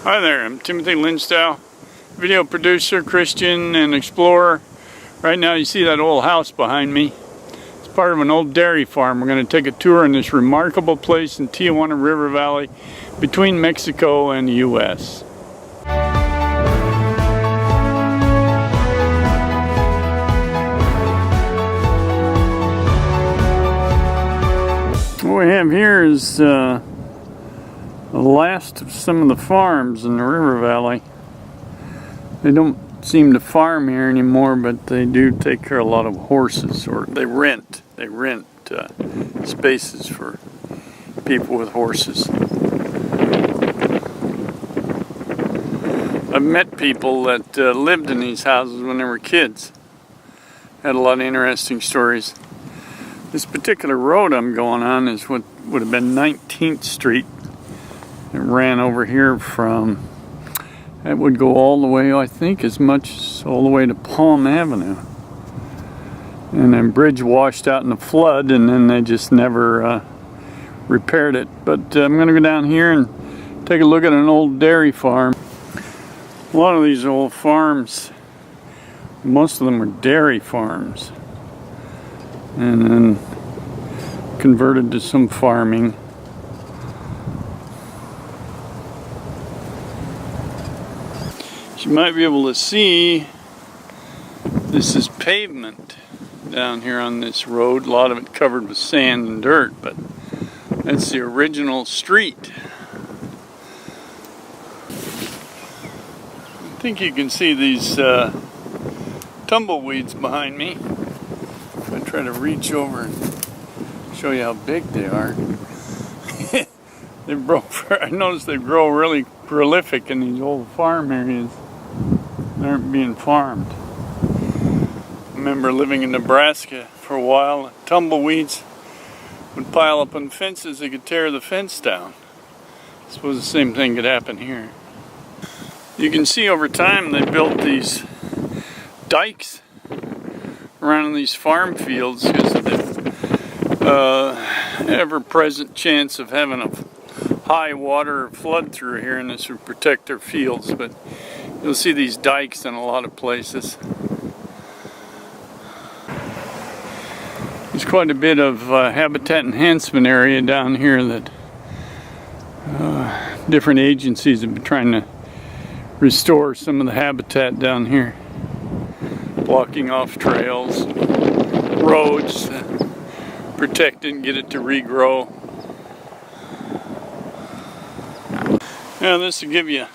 Hi there, I'm Timothy Linsdau, video producer, Christian, and explorer. Right now you see that old house behind me. It's part of an old dairy farm. We're going to take a tour in this remarkable place in Tijuana River Valley between Mexico and the U.S. What we have here is the last of some of the farms in the river valley. They don't seem to farm here anymore, but they do take care of a lot of horses, or they rent spaces for people with horses. I've met people that lived in these houses when they were kids. Had a lot of interesting stories. This particular road I'm going on is what would have been 19th Street. It ran over here from, that would go all the way, I think, as much as all the way to Palm Avenue. And then bridge washed out in the flood, and then they just never repaired it. But I'm going to go down here and take a look at an old dairy farm. A lot of these old farms, most of them were dairy farms, and then converted to some farming. You might be able to see this is pavement down here on this road. A lot of it covered with sand and dirt, but that's the original street. I think you can see these tumbleweeds behind me. If I try to reach over and show you how big they are. I noticed they grow really prolific in these old farm areas. They aren't being farmed. I remember living in Nebraska for a while. Tumbleweeds would pile up on fences. They could tear the fence down. I suppose the same thing could happen here. You can see over time they built these dikes around these farm fields because of the ever-present chance of having a high water flood through here, and this would protect their fields. But you'll see these dikes in a lot of places. There's quite a bit of habitat enhancement area down here that different agencies have been trying to restore some of the habitat down here, blocking off trails, roads, protect it and get it to regrow. Now this will give you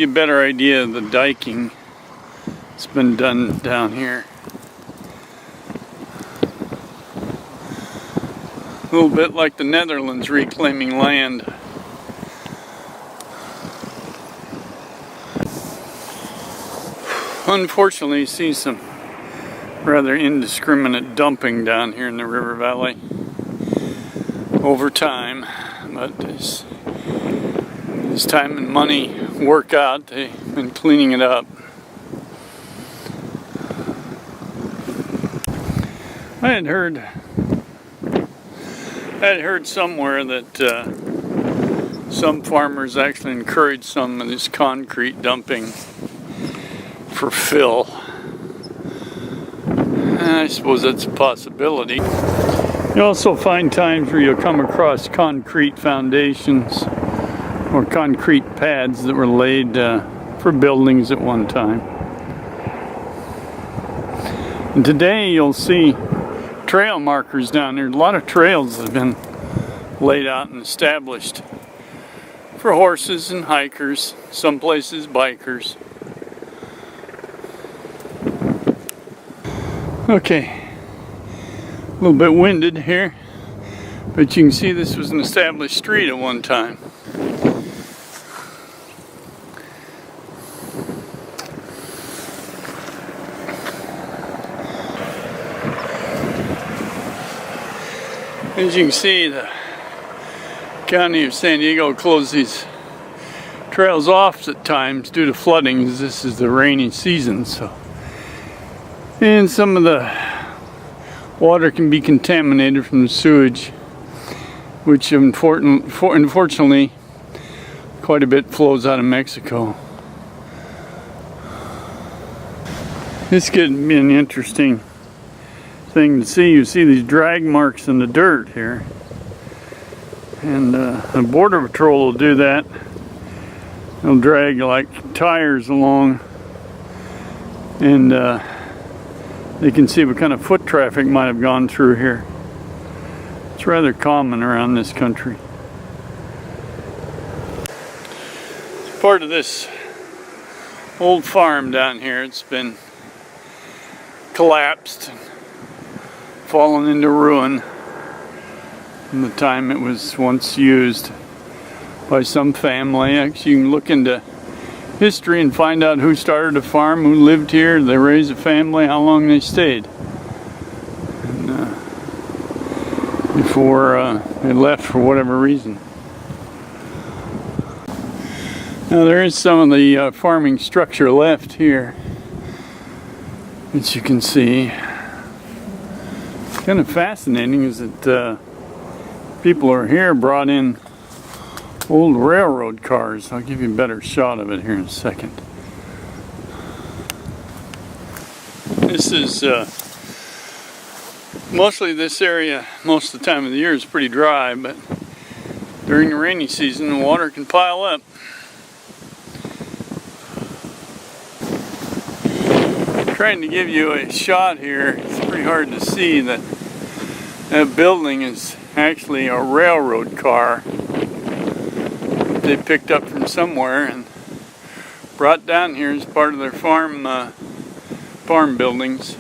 a better idea of the diking that's been done down here. A little bit like the Netherlands reclaiming land. Unfortunately, you see some rather indiscriminate dumping down here in the river valley over time, but as time and money work out, they've been cleaning it up. I had heard somewhere that some farmers actually encourage some of this concrete dumping for fill. I suppose that's a possibility. You also find times where you'll come across concrete foundations or concrete pads that were laid for buildings at one time. And today you'll see trail markers down there. A lot of trails have been laid out and established for horses and hikers, some places bikers. Okay, a little bit winded here, but you can see this was an established street at one time. As you can see, the County of San Diego closed these trails off at times due to flooding, as this is the rainy season. And some of the water can be contaminated from the sewage, which unfortunately quite a bit flows out of Mexico. This could be an interesting thing to see. You see these drag marks in the dirt here. And the Border Patrol will do that. They'll drag like tires along, and they can see what kind of foot traffic might have gone through here. It's rather common around this country. It's part of this old farm down here. It's been collapsed, fallen into ruin from the time it was once used by some family. Actually, you can look into history and find out who started a farm, who lived here, they raised a family, how long they stayed. And, before they left for whatever reason. Now there is some of the farming structure left here, as you can see. Kind of fascinating is that people who are here brought in old railroad cars. I'll give you a better shot of it here in a second. This is mostly this area, most of the time of the year is pretty dry, but during the rainy season the water can pile up. Trying to give you a shot here. It's pretty hard to see that that building is actually a railroad car that they picked up from somewhere and brought down here as part of their farm buildings.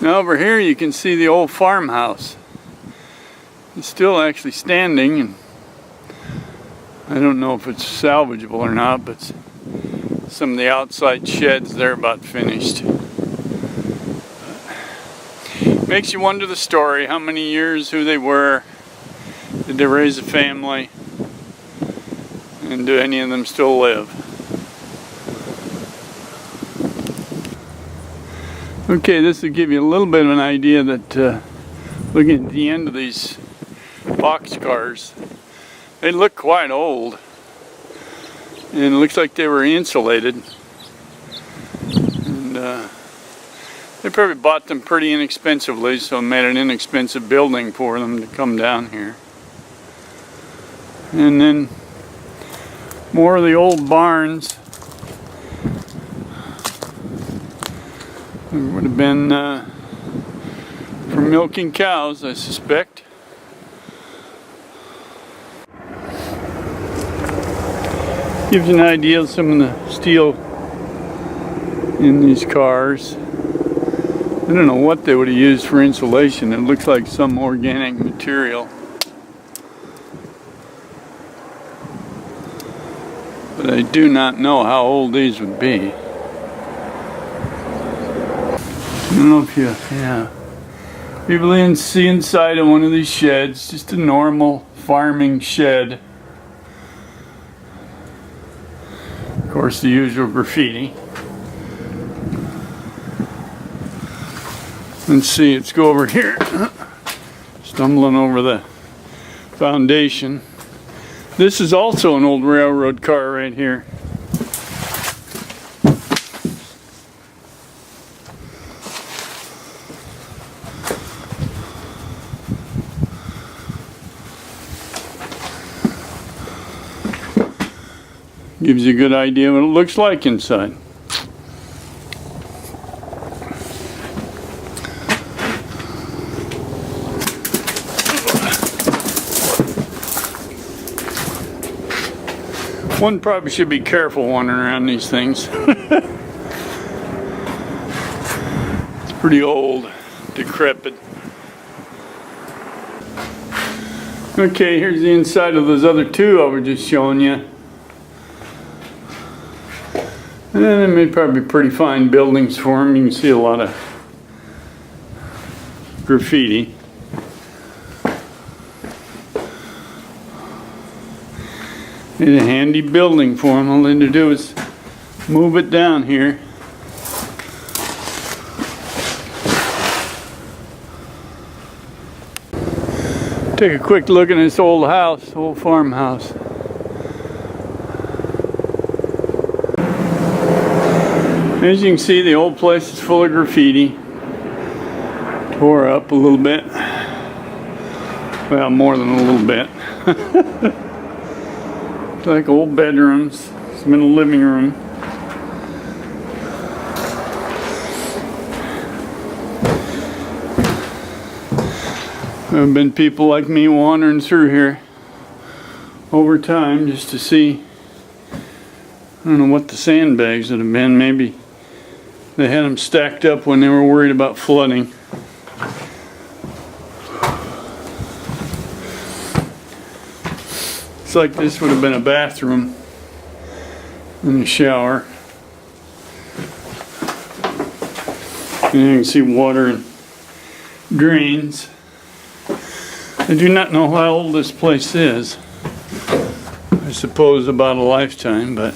Now over here you can see the old farmhouse. It's still actually standing, and I don't know if it's salvageable or not, but some of the outside sheds, they're about finished. Makes you wonder the story, how many years, who they were, did they raise a family, and do any of them still live? Okay, this will give you a little bit of an idea that looking at the end of these boxcars, they look quite old. And it looks like they were insulated. And they probably bought them pretty inexpensively, so it made an inexpensive building for them to come down here. And then more of the old barns. It would have been for milking cows, I suspect. Gives you an idea of some of the steel in these cars. I don't know what they would have used for insulation. It looks like some organic material. But I do not know how old these would be. I don't know if people didn't see inside of one of these sheds, just a normal farming shed. Of course, the usual graffiti. Let's see, let's go over here. Stumbling over the foundation. This is also an old railroad car right here. Gives you a good idea what it looks like inside. One probably should be careful wandering around these things. It's pretty old, decrepit. Okay, here's the inside of those other two I was just showing you. And they may probably be pretty fine buildings for them. You can see a lot of graffiti. It's a handy building for them. All they need to do is move it down here. Take a quick look at this old house, old farmhouse. As you can see, the old place is full of graffiti. Tore up a little bit. Well, more than a little bit. It's like old bedrooms. It's been a living room. There have been people like me wandering through here over time just to see, I don't know what the sandbags would have been. Maybe they had them stacked up when they were worried about flooding. It's like this would have been a bathroom and a shower. And you can see water and drains. I do not know how old this place is. I suppose about a lifetime, but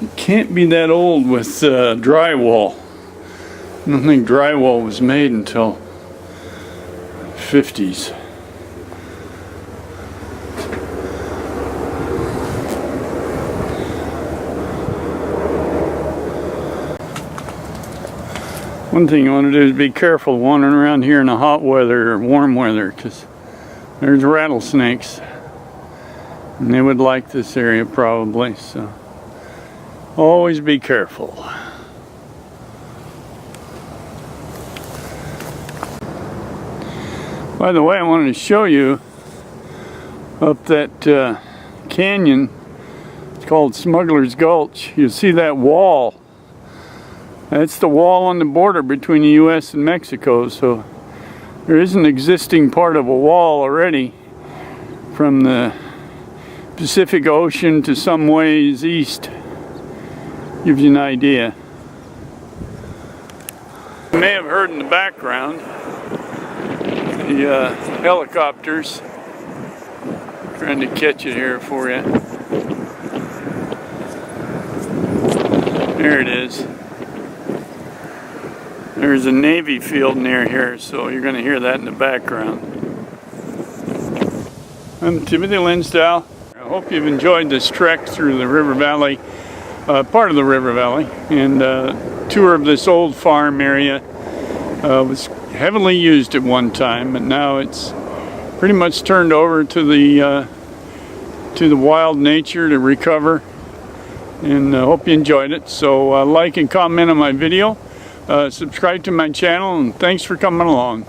it can't be that old with drywall. I don't think drywall was made until 50s. One thing you want to do is be careful wandering around here in the hot weather or warm weather, because there's rattlesnakes and they would like this area probably, so always be careful. By the way, I wanted to show you up that canyon. It's called Smuggler's Gulch. You see that wall. That's the wall on the border between the U.S. and Mexico, so there is an existing part of a wall already from the Pacific Ocean to some ways east. Gives you an idea. You may have heard in the background the helicopters trying to catch it here for you. There it is. There's a Navy field near here, so you're going to hear that in the background. I'm Timothy Linsdau. I hope you've enjoyed this trek through the River Valley, part of the River Valley, and tour of this old farm area. Was heavily used at one time, but now it's pretty much turned over to the wild nature to recover. And I hope you enjoyed it. So like and comment on my video. Subscribe to my channel, and thanks for coming along.